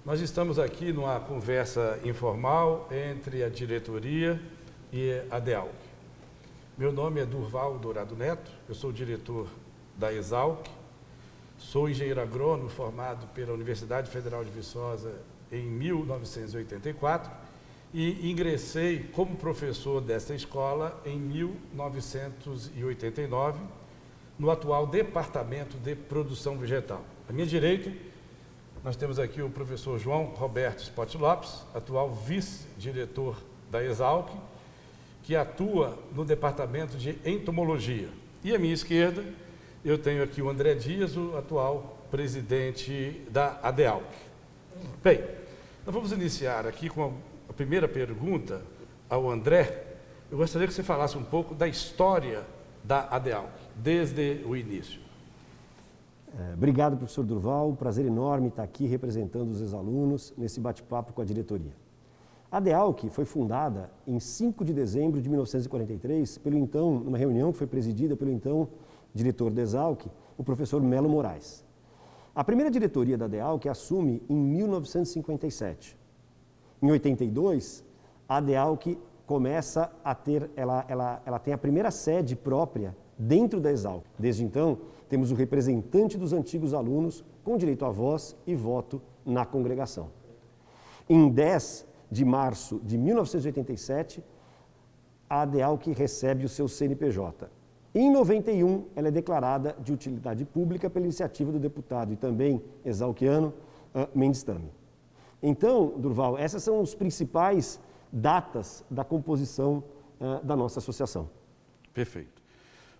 Nós estamos aqui numa conversa informal entre a diretoria e a DEALC. Meu nome é Durval Dourado Neto, eu sou diretor da Exalc, sou engenheiro agrônomo formado pela Universidade Federal de Viçosa em 1984 e ingressei como professor desta escola em 1989 no atual Departamento de Produção Vegetal. À minha direita, nós temos aqui o professor João Roberto Spott Lopes, atual vice-diretor da Exalc, que atua no Departamento de Entomologia. E à minha esquerda, eu tenho aqui o André Dias, o atual presidente da ADEALC. Bem, nós vamos iniciar aqui com a primeira pergunta ao André. Eu gostaria que você falasse um pouco da história da ADEALC, desde o início. Obrigado, professor Durval. Um prazer enorme estar aqui representando os ex-alunos nesse bate-papo com a diretoria. A ADEALC foi fundada em 5 de dezembro de 1943, numa reunião que foi presidida pelo então diretor da Exalc, o professor Melo Moraes. A primeira diretoria da ADEALC assume em 1957. Em 82, a ADEALC começa a ter, ela tem a primeira sede própria dentro da Exalc. Desde então, temos o representante dos antigos alunos com direito a voz e voto na congregação. Em 10 de março de 1987, a ADEALC recebe o seu CNPJ. Em 91, ela é declarada de utilidade pública pela iniciativa do deputado e também exalquiano Mendes Tame. Então, Durval, essas são as principais datas da composição da nossa associação. Perfeito.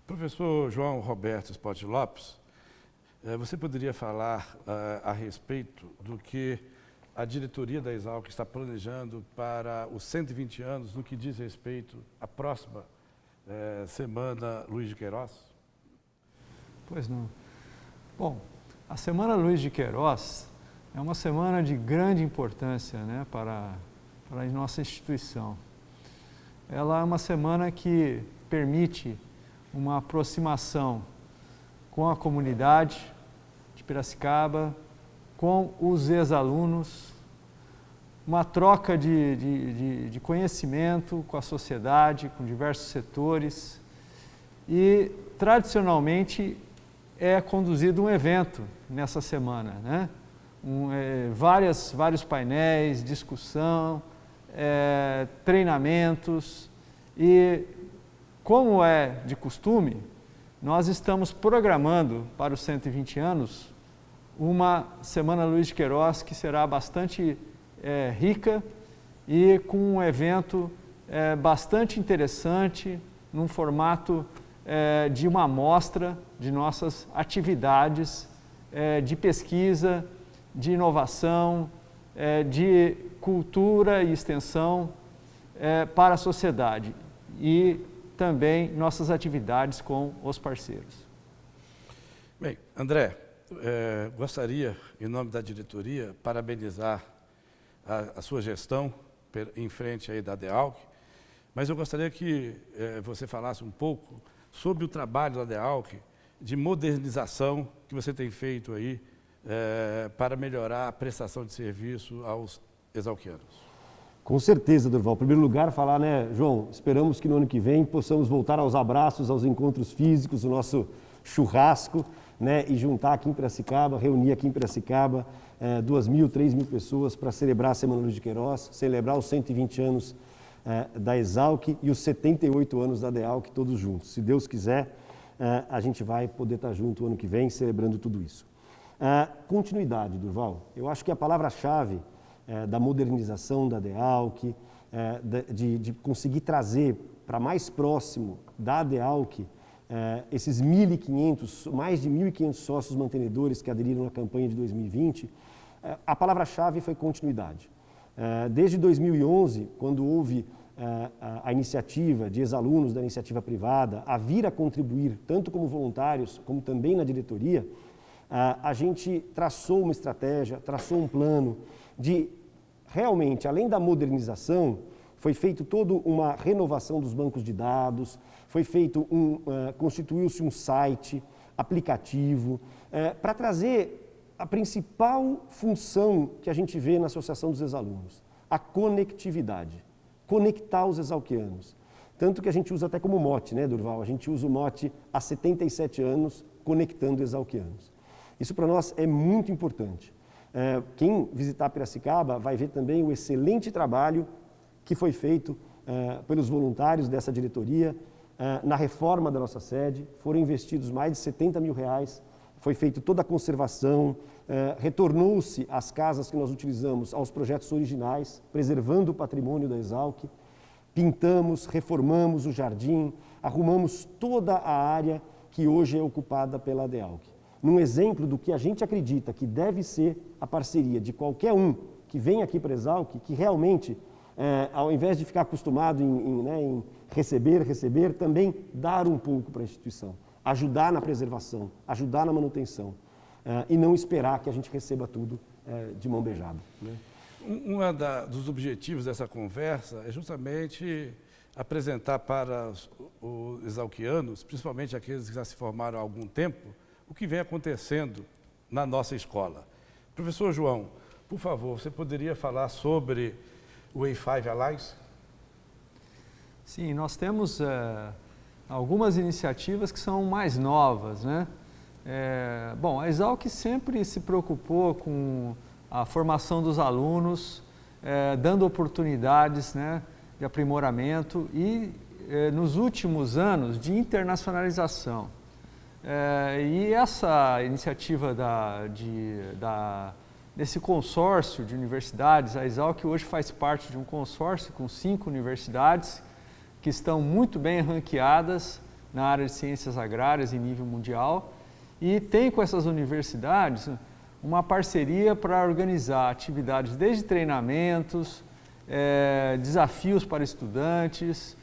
Professor João Roberto Spott Lopes, você poderia falar a respeito do que a diretoria da Exalc está planejando para os 120 anos no que diz respeito à próxima Semana Luiz de Queiroz? Pois não. Bom, a Semana Luiz de Queiroz é uma semana de grande importância, né, para a nossa instituição. Ela é uma semana que permite uma aproximação com a comunidade de Piracicaba, com os ex-alunos, uma troca de conhecimento com a sociedade, com diversos setores, e tradicionalmente é conduzido um evento nessa semana, né? Vários painéis, discussão, treinamentos, e como é de costume, nós estamos programando para os 120 anos uma Semana Luiz de Queiroz que será bastante rica e com um evento bastante interessante, num formato de uma amostra de nossas atividades de pesquisa, de inovação, de cultura e extensão para a sociedade e também nossas atividades com os parceiros. Bem, André, gostaria, em nome da diretoria, parabenizar a sua gestão em frente aí da ADEALC, mas eu gostaria que você falasse um pouco sobre o trabalho da ADEALC de modernização que você tem feito aí para melhorar a prestação de serviço aos exalquianos. Com certeza, Durval. Em primeiro lugar, falar, né, João, esperamos que no ano que vem possamos voltar aos abraços, aos encontros físicos, o nosso churrasco, né, e juntar aqui em Piracicaba, reunir aqui em Piracicaba 2.000, 3.000 pessoas para celebrar a Semana Luiz de Queiroz, celebrar os 120 anos da Exalc e os 78 anos da ADEALC, todos juntos. Se Deus quiser, a gente vai poder estar junto o ano que vem, celebrando tudo isso. Continuidade, Durval. Eu acho que a palavra-chave da modernização da ADEALC, de conseguir trazer para mais próximo da ADEALC esses 1.500, mais de 1.500 sócios mantenedores que aderiram na campanha de 2020, a palavra-chave foi continuidade. Desde 2011, quando houve a iniciativa de ex-alunos da iniciativa privada a vir a contribuir, tanto como voluntários, como também na diretoria, a gente traçou uma estratégia, traçou um plano de, realmente, além da modernização, foi feito toda uma renovação dos bancos de dados, foi feito constituiu-se um site, aplicativo, para trazer a principal função que a gente vê na Associação dos Ex-Alunos, a conectividade, conectar os exalquianos. Tanto que a gente usa até como mote, né, Durval? A gente usa o mote há 77 anos, conectando exalquianos. Isso para nós é muito importante. Quem visitar Piracicaba vai ver também o excelente trabalho que foi feito pelos voluntários dessa diretoria na reforma da nossa sede. Foram investidos mais de R$70 mil, foi feita toda a conservação, retornou-se as casas que nós utilizamos aos projetos originais, preservando o patrimônio da Exalc. Pintamos, reformamos o jardim, arrumamos toda a área que hoje é ocupada pela ADEALC. Num exemplo do que a gente acredita que deve ser a parceria de qualquer um que vem aqui para a Exalc, que realmente, ao invés de ficar acostumado em receber, também dar um pouco para a instituição, ajudar na preservação, ajudar na manutenção, e não esperar que a gente receba tudo de mão beijada, né? Um dos objetivos dessa conversa é justamente apresentar para os exalquianos, principalmente aqueles que já se formaram há algum tempo, o que vem acontecendo na nossa escola. Professor João, por favor, você poderia falar sobre o A5 Alliance? Sim, nós temos algumas iniciativas que são mais novas, né? Bom, a Exalc sempre se preocupou com a formação dos alunos, dando oportunidades, né, de aprimoramento e, nos últimos anos, de internacionalização. E essa iniciativa desse consórcio de universidades, a Exalc hoje faz parte de um consórcio com 5 universidades que estão muito bem ranqueadas na área de ciências agrárias em nível mundial e tem com essas universidades uma parceria para organizar atividades desde treinamentos, desafios para estudantes,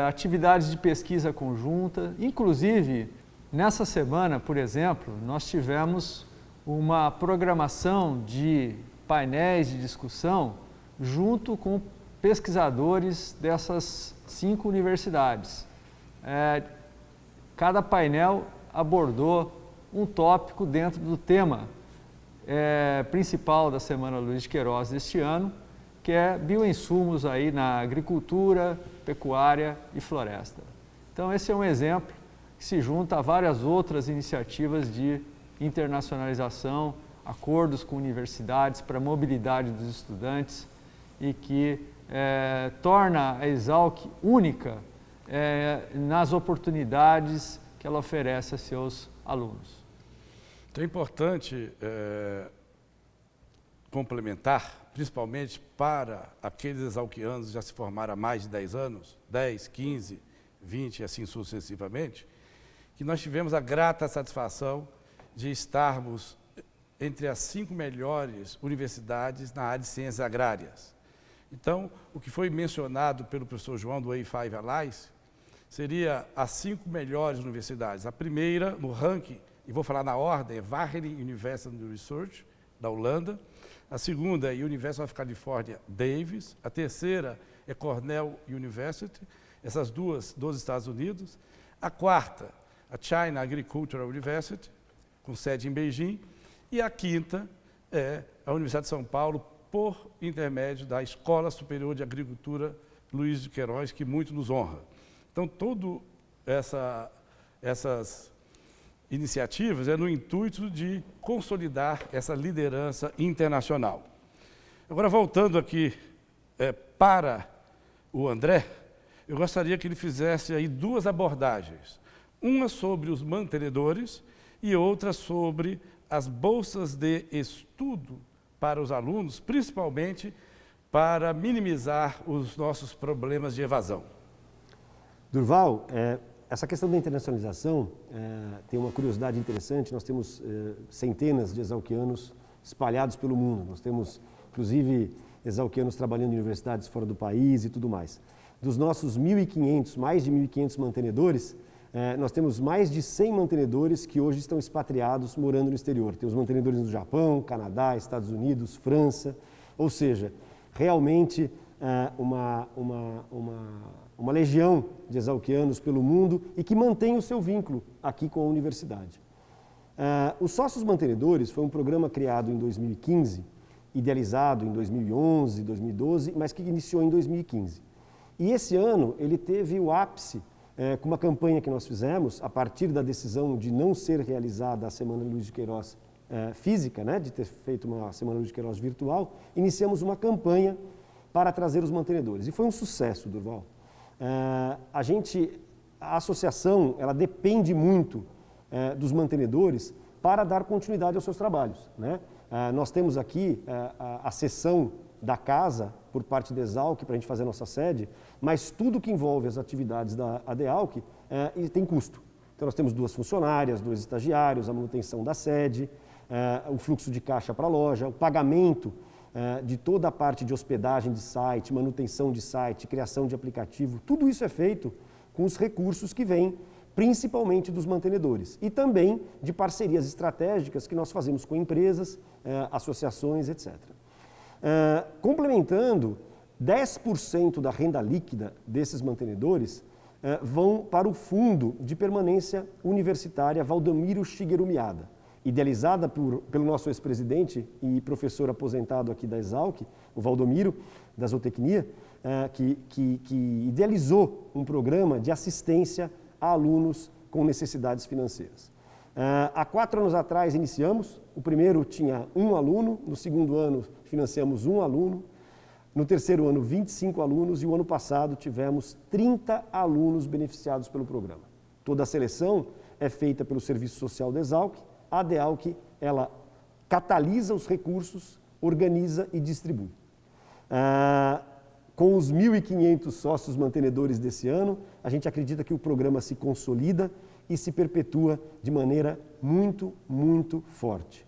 atividades de pesquisa conjunta. Inclusive, nessa semana, por exemplo, nós tivemos uma programação de painéis de discussão junto com pesquisadores dessas 5 universidades. Cada painel abordou um tópico dentro do tema principal da Semana Luiz de Queiroz deste ano, que é bioinsumos aí na agricultura, pecuária e floresta. Então esse é um exemplo que se junta a várias outras iniciativas de internacionalização, acordos com universidades para a mobilidade dos estudantes e que torna a Exalc única nas oportunidades que ela oferece a seus alunos. Então é importante complementar, principalmente para aqueles exalquianos que já se formaram há mais de 10 anos, 10, 15, 20 e assim sucessivamente, que nós tivemos a grata satisfação de estarmos entre as 5 melhores universidades na área de ciências agrárias. Então, o que foi mencionado pelo professor João do A5 Alliance seria as 5 melhores universidades. A primeira, no ranking, e vou falar na ordem, é Wageningen University Research, da Holanda. A segunda é University of California, Davis. A terceira é Cornell University, essas duas dos Estados Unidos. A quarta, a China Agricultural University, com sede em Beijing. E a quinta é a Universidade de São Paulo, por intermédio da Escola Superior de Agricultura Luiz de Queiroz, que muito nos honra. Então, todas essas iniciativas no intuito de consolidar essa liderança internacional. Agora, voltando aqui para o André, eu gostaria que ele fizesse aí 2 abordagens. Uma sobre os mantenedores e outra sobre as bolsas de estudo para os alunos, principalmente para minimizar os nossos problemas de evasão. Durval, essa questão da internacionalização tem uma curiosidade interessante. Nós temos centenas de exalquianos espalhados pelo mundo. Nós temos, inclusive, exalquianos trabalhando em universidades fora do país e tudo mais. Dos nossos 1.500, mais de 1.500 mantenedores, nós temos mais de 100 mantenedores que hoje estão expatriados, morando no exterior. Temos mantenedores no Japão, Canadá, Estados Unidos, França. Ou seja, realmente uma legião de exalquianos pelo mundo e que mantém o seu vínculo aqui com a universidade. Os Sócios Mantenedores foi um programa criado em 2015, idealizado em 2011, 2012, mas que iniciou em 2015. E esse ano ele teve o ápice com uma campanha que nós fizemos, a partir da decisão de não ser realizada a Semana Luiz de Queiroz física, né, de ter feito uma Semana Luiz de Queiroz virtual, iniciamos uma campanha para trazer os mantenedores. E foi um sucesso, Durval. A associação ela depende muito dos mantenedores para dar continuidade aos seus trabalhos, né? Nós temos aqui a sessão da casa por parte da Exalc para a gente fazer a nossa sede, mas tudo que envolve as atividades da ADEALC tem custo. Então nós temos 2 funcionárias, 2 estagiários, a manutenção da sede, o fluxo de caixa para a loja, o pagamento de toda a parte de hospedagem de site, manutenção de site, criação de aplicativo, tudo isso é feito com os recursos que vêm principalmente dos mantenedores e também de parcerias estratégicas que nós fazemos com empresas, associações, etc. Complementando, 10% da renda líquida desses mantenedores vão para o Fundo de Permanência Universitária Valdomiro Shigeru Miyada, idealizada pelo nosso ex-presidente e professor aposentado aqui da Exalc, o Valdomiro, da zootecnia, que idealizou um programa de assistência a alunos com necessidades financeiras. Há 4 anos atrás iniciamos, o primeiro tinha 1 aluno, no segundo ano financiamos 1 aluno, no terceiro ano 25 alunos e o ano passado tivemos 30 alunos beneficiados pelo programa. Toda a seleção é feita pelo Serviço Social da Exalc, a ADEALC ela catalisa os recursos, organiza e distribui. Com os 1.500 sócios mantenedores desse ano, a gente acredita que o programa se consolida e se perpetua de maneira muito, muito forte.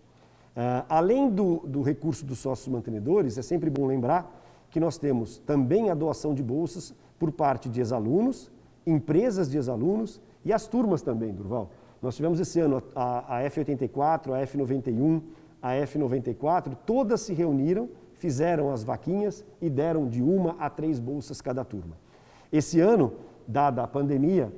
Além do recurso dos sócios mantenedores, é sempre bom lembrar que nós temos também a doação de bolsas por parte de ex-alunos, empresas de ex-alunos e as turmas também, Durval. Nós tivemos esse ano a F84, a F91, a F94, todas se reuniram, fizeram as vaquinhas e deram de 1 a 3 bolsas cada turma. Esse ano, dada a pandemia,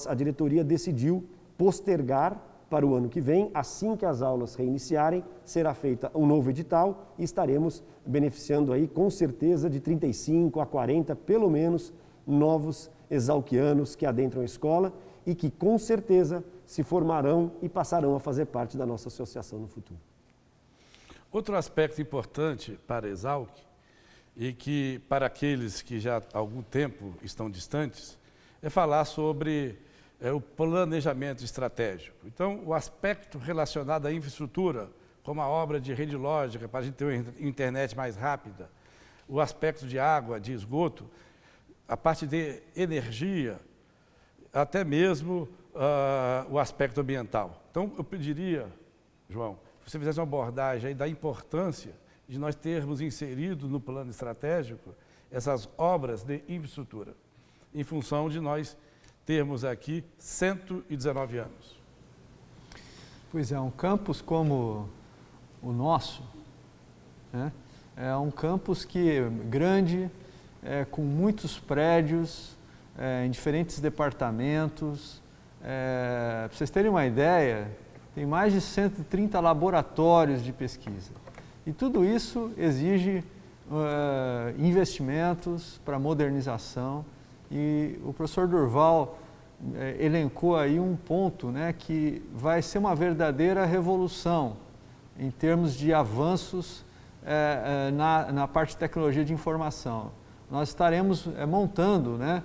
a diretoria decidiu postergar para o ano que vem, assim que as aulas reiniciarem, será feita um novo edital e estaremos beneficiando aí com certeza de 35 a 40, pelo menos, novos exalquianos que adentram a escola e que com certeza se formarão e passarão a fazer parte da nossa associação no futuro. Outro aspecto importante para a Exalc e que para aqueles que já há algum tempo estão distantes é falar sobre o planejamento estratégico. Então, o aspecto relacionado à infraestrutura, como a obra de rede lógica para a gente ter uma internet mais rápida, o aspecto de água, de esgoto, a parte de energia, até mesmo o aspecto ambiental. Então, eu pediria, João, que você fizesse uma abordagem aí da importância de nós termos inserido no plano estratégico essas obras de infraestrutura, em função de nós termos aqui 119 anos. Pois é, um campus como o nosso, né, é um campus que é grande, com muitos prédios, em diferentes departamentos. Para vocês terem uma ideia, tem mais de 130 laboratórios de pesquisa. E tudo isso exige investimentos para modernização. E o professor Durval elencou aí um ponto, né, que vai ser uma verdadeira revolução em termos de avanços na parte de tecnologia de informação. Nós estaremos montando, né,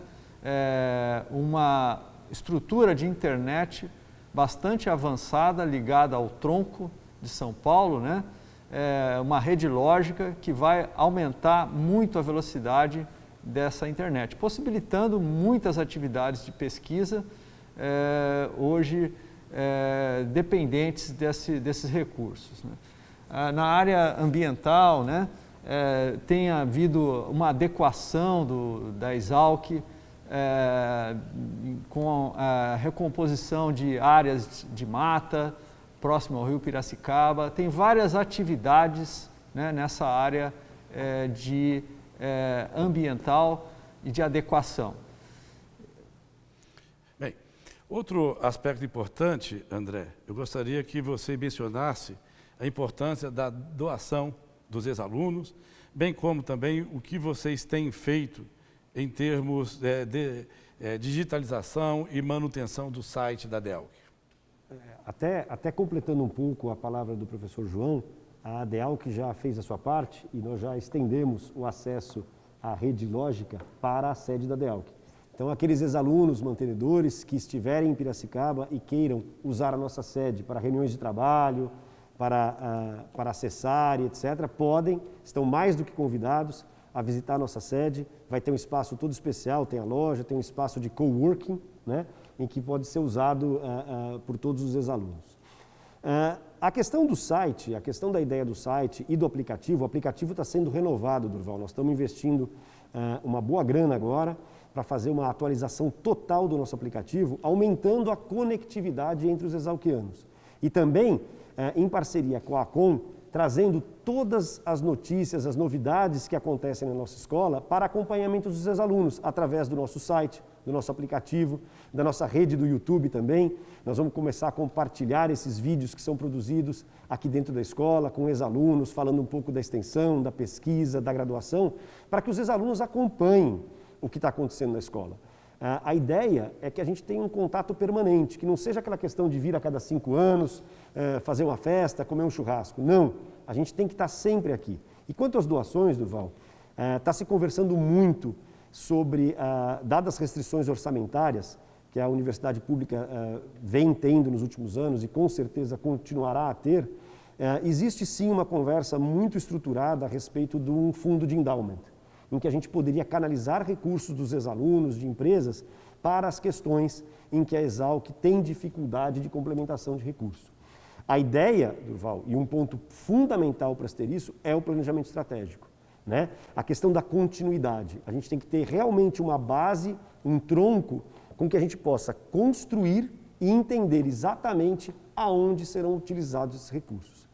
uma estrutura de internet bastante avançada, ligada ao tronco de São Paulo, né, uma rede lógica que vai aumentar muito a velocidade dessa internet, possibilitando muitas atividades de pesquisa hoje dependentes desses recursos, né. Na área ambiental, né, tem havido uma adequação da Exalc com a recomposição de áreas de mata próximo ao rio Piracicaba. Tem várias atividades, né, nessa área ambiental e de adequação. Bem, Outro aspecto importante, André, eu gostaria que você mencionasse a importância da doação dos ex-alunos, bem como também o que vocês têm feito em termos de digitalização e manutenção do site da DEALC. Até completando um pouco a palavra do professor João, a DEALC já fez a sua parte e nós já estendemos o acesso à rede lógica para a sede da DEALC. Então, aqueles ex-alunos mantenedores que estiverem em Piracicaba e queiram usar a nossa sede para reuniões de trabalho, para acessar e etc., estão mais do que convidados a visitar a nossa sede. Vai ter um espaço todo especial, tem a loja, tem um espaço de coworking, né, em que pode ser usado por todos os ex-alunos. A questão do site, a questão da ideia do site e do aplicativo, o aplicativo está sendo renovado, Durval. Nós estamos investindo uma boa grana agora para fazer uma atualização total do nosso aplicativo, aumentando a conectividade entre os exalquianos. E também, em parceria com a ACOM, trazendo todas as notícias, as novidades que acontecem na nossa escola para acompanhamento dos ex-alunos, através do nosso site, do nosso aplicativo, da nossa rede do YouTube também. Nós vamos começar a compartilhar esses vídeos que são produzidos aqui dentro da escola, com ex-alunos, falando um pouco da extensão, da pesquisa, da graduação, para que os ex-alunos acompanhem o que está acontecendo na escola. A ideia é que a gente tenha um contato permanente, que não seja aquela questão de vir a cada 5 anos, fazer uma festa, comer um churrasco. Não, a gente tem que estar sempre aqui. E quanto às doações, Durval, está se conversando muito sobre, dadas as restrições orçamentárias que a universidade pública vem tendo nos últimos anos e com certeza continuará a ter, existe sim uma conversa muito estruturada a respeito de um fundo de endowment, em que a gente poderia canalizar recursos dos ex-alunos, de empresas, para as questões em que a Exalc tem dificuldade de complementação de recursos. A ideia, Durval, e um ponto fundamental para se ter isso, é o planejamento estratégico, né? A questão da continuidade. A gente tem que ter realmente uma base, um tronco, com que a gente possa construir e entender exatamente aonde serão utilizados esses recursos.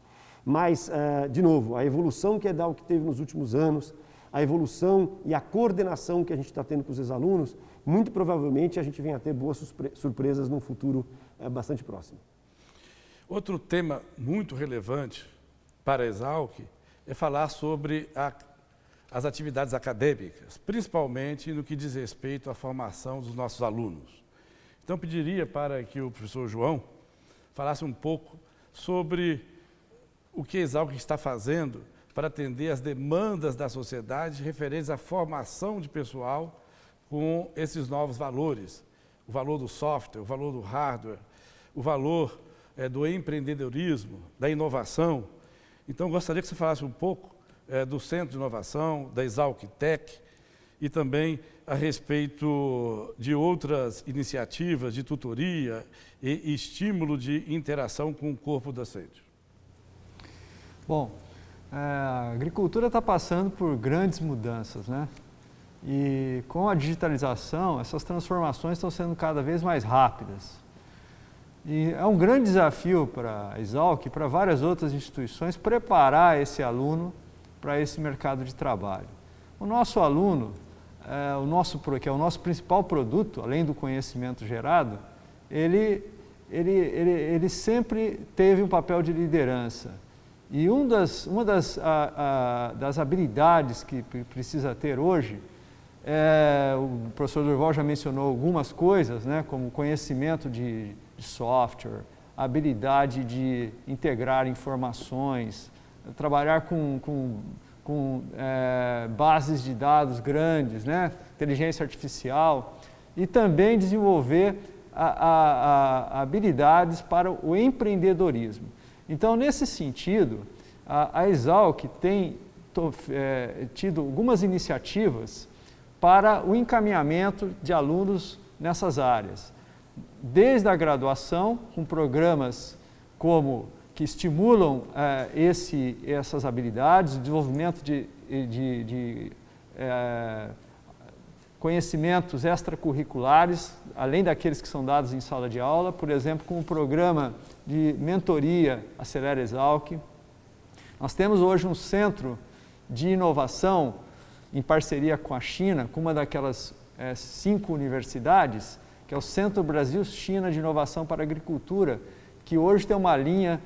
Mas, de novo, a evolução que a Exalc teve nos últimos anos, a evolução e a coordenação que a gente está tendo com os ex-alunos, muito provavelmente a gente venha a ter boas surpresas num futuro bastante próximo. Outro tema muito relevante para a Exalc é falar sobre as atividades acadêmicas, principalmente no que diz respeito à formação dos nossos alunos. Então, pediria para que o professor João falasse um pouco sobre o que a Exalc está fazendo para atender as demandas da sociedade referentes à formação de pessoal com esses novos valores. O valor do software, o valor do hardware, o valor do empreendedorismo, da inovação. Então, gostaria que você falasse um pouco do Centro de Inovação, da Exalc Tech, e também a respeito de outras iniciativas de tutoria e estímulo de interação com o corpo docente. Bom, a agricultura está passando por grandes mudanças, né? E com a digitalização, essas transformações estão sendo cada vez mais rápidas. E é um grande desafio para a Exalc e para várias outras instituições preparar esse aluno para esse mercado de trabalho. O nosso aluno, que é o nosso principal produto, além do conhecimento gerado, ele sempre teve um papel de liderança. E uma das habilidades que precisa ter hoje, o professor Durval já mencionou algumas coisas, né, como conhecimento de software, habilidade de integrar informações, trabalhar com bases de dados grandes, né, inteligência artificial, e também desenvolver habilidades para o empreendedorismo. Então, nesse sentido, a Exalc tem tido algumas iniciativas para o encaminhamento de alunos nessas áreas. Desde a graduação, com programas que estimulam essas habilidades, desenvolvimento de conhecimentos extracurriculares, além daqueles que são dados em sala de aula, por exemplo, com o programa de mentoria Acelera Exalc. Nós temos hoje um centro de inovação em parceria com a China, com uma daquelas 5 universidades, que é o Centro Brasil-China de Inovação para a Agricultura, que hoje tem uma linha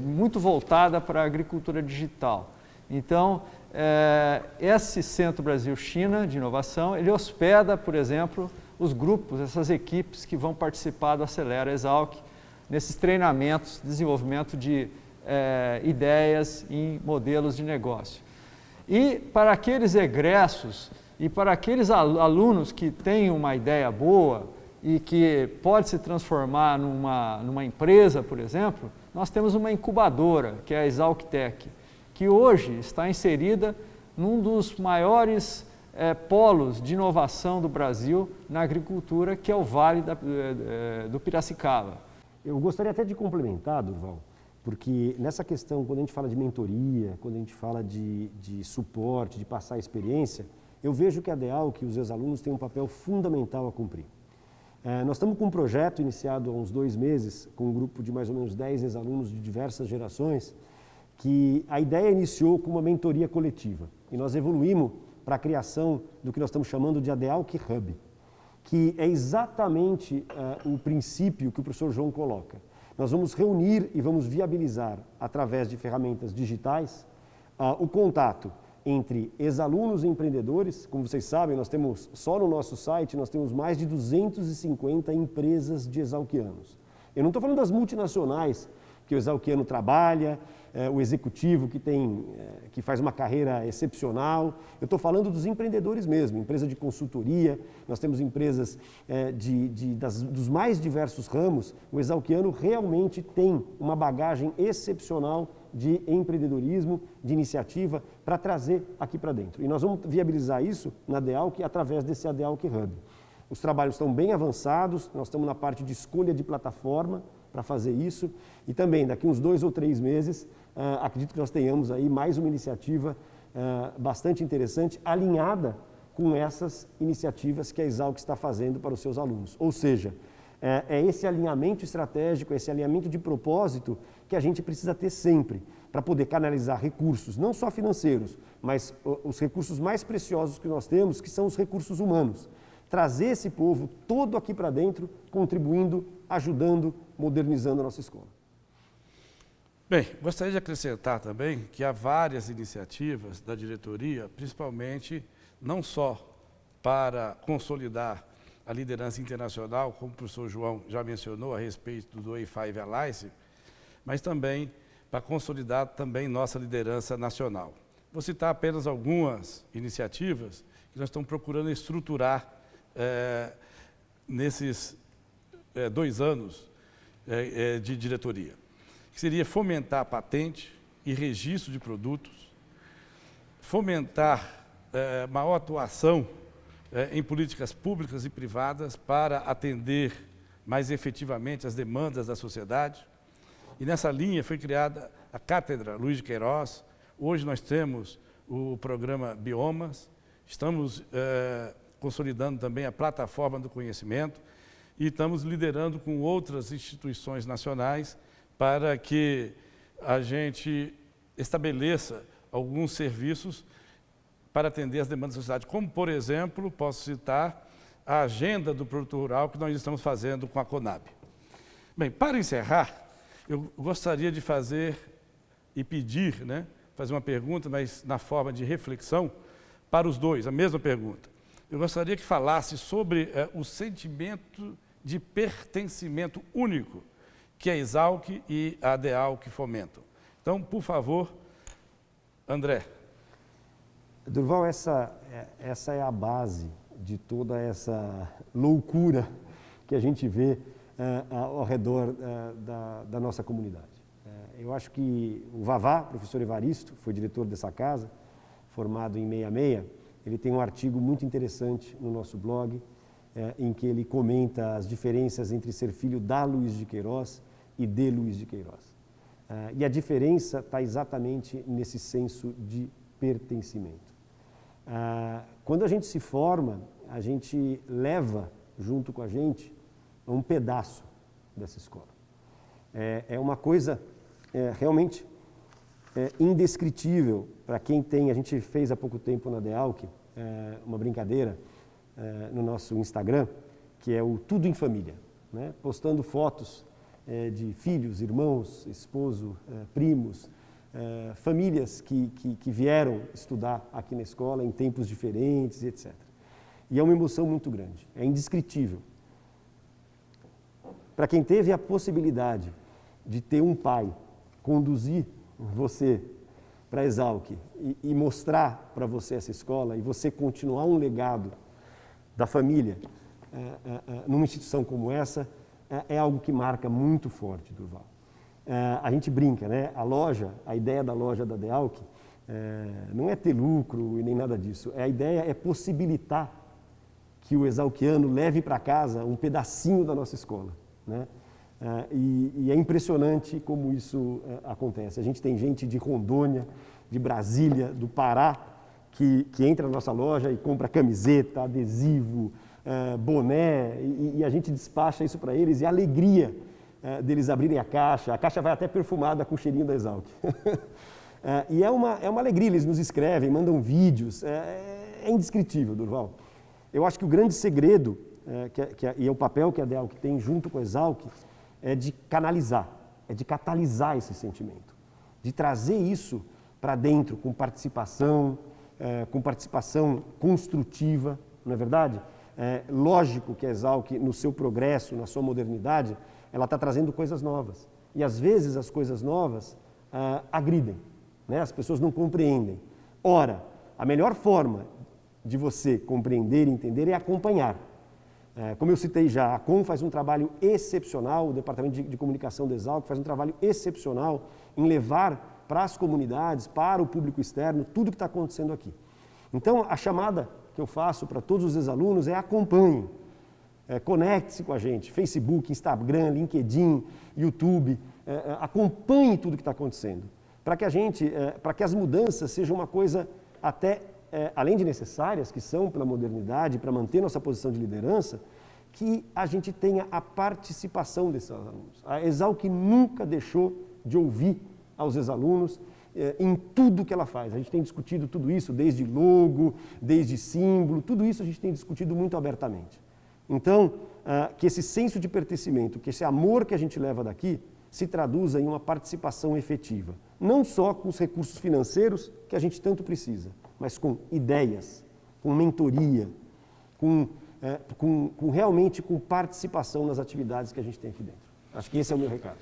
muito voltada para a agricultura digital. Então, esse Centro Brasil-China de Inovação, ele hospeda, por exemplo, os grupos, essas equipes que vão participar do Acelera Exalc, nesses treinamentos, desenvolvimento de ideias em modelos de negócio. E para aqueles egressos e para aqueles alunos que têm uma ideia boa e que pode se transformar numa empresa, por exemplo, nós temos uma incubadora, que é a ExalcTech, que hoje está inserida num dos maiores polos de inovação do Brasil na agricultura, que é o Vale do Piracicaba. Eu gostaria até de complementar, Durval, porque nessa questão, quando a gente fala de mentoria, quando a gente fala de suporte, de passar a experiência, eu vejo que a DEALC e os ex-alunos têm um papel fundamental a cumprir. Nós estamos com um projeto iniciado há uns 2 meses, com um grupo de mais ou menos 10 ex-alunos de diversas gerações, que a ideia iniciou com uma mentoria coletiva. E nós evoluímos para a criação do que nós estamos chamando de ADEALC Hub, que é exatamente o princípio que o professor João coloca. Nós vamos reunir e vamos viabilizar, através de ferramentas digitais, o contato entre ex-alunos e empreendedores. Como vocês sabem, nós temos, só no nosso site, nós temos mais de 250 empresas de exalquianos. Eu não estou falando das multinacionais que o exalquiano trabalha, o executivo que faz uma carreira excepcional. Eu estou falando dos empreendedores mesmo, empresa de consultoria, nós temos empresas dos mais diversos ramos. O exalquiano realmente tem uma bagagem excepcional de empreendedorismo, de iniciativa, para trazer aqui para dentro. E nós vamos viabilizar isso na DEALC através desse ADEALC Hub. Os trabalhos estão bem avançados, nós estamos na parte de escolha de plataforma para fazer isso, e também daqui uns 2 ou 3 meses, acredito que nós tenhamos aí mais uma iniciativa bastante interessante, alinhada com essas iniciativas que a Exalc está fazendo para os seus alunos. Ou seja, é esse alinhamento estratégico, esse alinhamento de propósito que a gente precisa ter sempre, para poder canalizar recursos, não só financeiros, mas os recursos mais preciosos que nós temos, que são os recursos humanos. Trazer esse povo todo aqui para dentro, contribuindo, ajudando, modernizando a nossa escola. Bem, gostaria de acrescentar também que há várias iniciativas da diretoria, principalmente não só para consolidar a liderança internacional, como o professor João já mencionou a respeito do A5 Alliance, mas também para consolidar também nossa liderança nacional. Vou citar apenas algumas iniciativas que nós estamos procurando estruturar nesses 2 anos de diretoria, que seria fomentar a patente e registro de produtos, fomentar maior atuação em políticas públicas e privadas para atender mais efetivamente as demandas da sociedade. E nessa linha foi criada a Cátedra Luiz de Queiroz. Hoje nós temos o programa Biomas, estamos consolidando também a plataforma do conhecimento e estamos liderando com outras instituições nacionais para que a gente estabeleça alguns serviços para atender as demandas da sociedade, como, por exemplo, posso citar a agenda do produtor rural que nós estamos fazendo com a Conab. Bem, para encerrar, eu gostaria de fazer e pedir, fazer uma pergunta, mas na forma de reflexão, para os dois, a mesma pergunta. Eu gostaria que falasse sobre o sentimento de pertencimento único que a Exalc e a DEALC fomentam. Então, por favor, André. Durval, essa é a base de toda essa loucura que a gente vê ao redor da nossa comunidade. Eu acho que o Vavá, professor Evaristo, foi diretor dessa casa, formado em 66, ele tem um artigo muito interessante no nosso blog, em que ele comenta as diferenças entre ser filho da Luiz de Queiroz e de Luiz de Queiroz. E a diferença está exatamente nesse senso de pertencimento. Quando a gente se forma, a gente leva junto com a gente um pedaço dessa escola. É uma coisa realmente indescritível para quem tem. A gente fez há pouco tempo na DEALC uma brincadeira no nosso Instagram, que é o Tudo em Família, né? Postando fotos de filhos, irmãos, esposo, primos, famílias que vieram estudar aqui na escola em tempos diferentes, etc. E é uma emoção muito grande, é indescritível. Para quem teve a possibilidade de ter um pai conduzir você para a Exalc e mostrar para você essa escola e você continuar um legado da família numa instituição como essa, é algo que marca muito forte, Durval. A gente brinca, né? A ideia da loja da DEALC não é ter lucro e nem nada disso. A ideia é possibilitar que o exalquiano leve para casa um pedacinho da nossa escola, né? E é impressionante como isso acontece. A gente tem gente de Rondônia, de Brasília, do Pará, que entra na nossa loja e compra camiseta, adesivo, boné, e a gente despacha isso para eles, e a alegria deles abrirem a caixa vai até perfumada com o cheirinho da Exalc. E é uma alegria, eles nos escrevem, mandam vídeos, é indescritível, Durval. Eu acho que o grande segredo, e é o papel que a DEALC tem junto com a Exalc, é de canalizar, é de catalisar esse sentimento, de trazer isso para dentro com participação construtiva, não é verdade? Lógico que a Exalc, no seu progresso, na sua modernidade, ela está trazendo coisas novas. E às vezes as coisas novas agridem, né? As pessoas não compreendem. Ora, a melhor forma de você compreender e entender é acompanhar. Como eu citei já, a COM faz um trabalho excepcional, o Departamento de Comunicação da Exalc faz um trabalho excepcional em levar para as comunidades, para o público externo, tudo que está acontecendo aqui. Então, a chamada que eu faço para todos os ex-alunos é acompanhem, conecte-se com a gente, Facebook, Instagram, LinkedIn, YouTube, acompanhe tudo que está acontecendo, para que as mudanças sejam uma coisa até, além de necessárias, que são pela modernidade, para manter nossa posição de liderança, que a gente tenha a participação desses alunos. A Exalc nunca deixou de ouvir aos ex-alunos em tudo que ela faz. A gente tem discutido tudo isso, desde logo, desde símbolo, tudo isso a gente tem discutido muito abertamente. Então, que esse senso de pertencimento, que esse amor que a gente leva daqui, se traduza em uma participação efetiva. Não só com os recursos financeiros que a gente tanto precisa, mas com ideias, com mentoria, realmente com participação nas atividades que a gente tem aqui dentro. Acho que esse é o meu recado.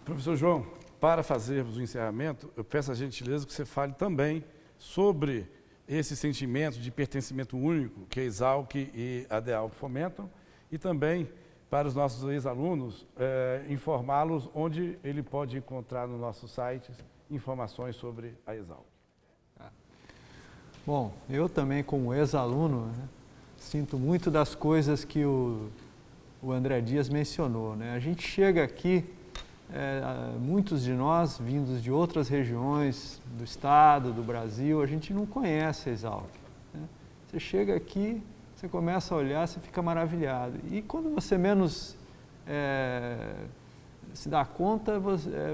Professor João, para fazermos o encerramento, eu peço a gentileza que você fale também sobre esse sentimento de pertencimento único que a Exalc e a DEALC fomentam e também para os nossos ex-alunos, informá-los onde ele pode encontrar no nosso site informações sobre a Exalc. Bom, eu também como ex-aluno, né, sinto muito das coisas que o André Dias mencionou, né? A gente chega aqui, muitos de nós, vindos de outras regiões do estado, do Brasil, a gente não conhece a Exalc, né? Você chega aqui, você começa a olhar, você fica maravilhado. E quando você menos se dá conta,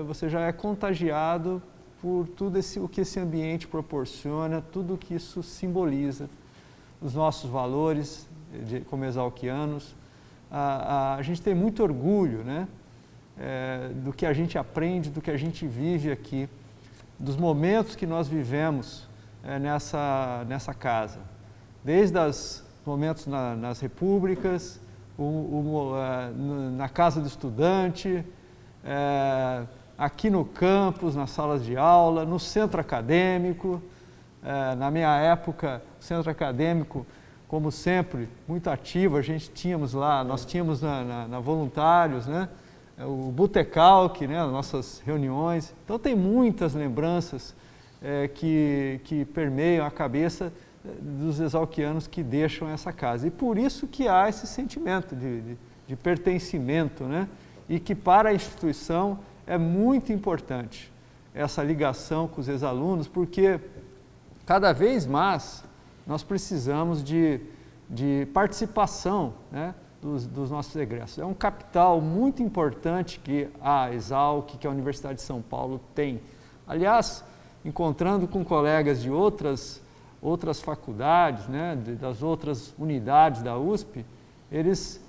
você já é contagiado por tudo o que esse ambiente proporciona, tudo o que isso simboliza, os nossos valores como exalquianos. A gente tem muito orgulho, né? Do que a gente aprende, do que a gente vive aqui, dos momentos que nós vivemos nessa casa. Desde os momentos nas repúblicas, na casa do estudante, aqui no campus, nas salas de aula, no centro acadêmico. Na minha época, o centro acadêmico, como sempre, muito ativo, nós tínhamos na Voluntários, né? O Botecalc, né, as nossas reuniões. Então tem muitas lembranças que permeiam a cabeça dos exalquianos que deixam essa casa. E por isso que há esse sentimento de pertencimento, né? E que para a instituição é muito importante essa ligação com os ex-alunos, porque cada vez mais nós precisamos de participação, né, dos nossos egressos. É um capital muito importante que a Exalc, que a Universidade de São Paulo tem. Aliás, encontrando com colegas de outras outras faculdades, né, das outras unidades da USP, eles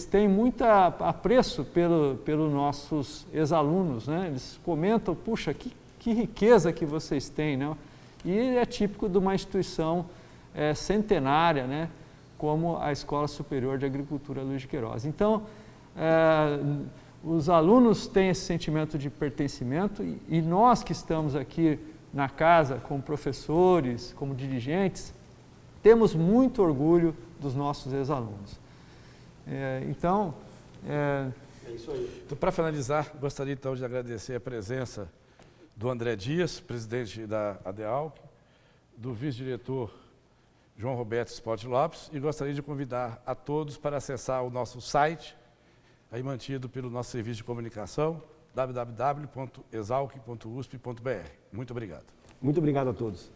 têm muito apreço pelos nossos ex-alunos, né? Eles comentam, puxa, que riqueza que vocês têm, né? E é típico de uma instituição centenária, né? Como a Escola Superior de Agricultura Luiz de Queiroz. Então, os alunos têm esse sentimento de pertencimento e nós que estamos aqui na casa, como professores, como dirigentes, temos muito orgulho dos nossos ex-alunos. Então, é isso aí. Então, para finalizar, gostaria então de agradecer a presença do André Dias, presidente da ADEALC, do vice-diretor João Roberto Sport Lopes, e gostaria de convidar a todos para acessar o nosso site, aí mantido pelo nosso serviço de comunicação, www.exalc.usp.br. Muito obrigado. Muito obrigado a todos.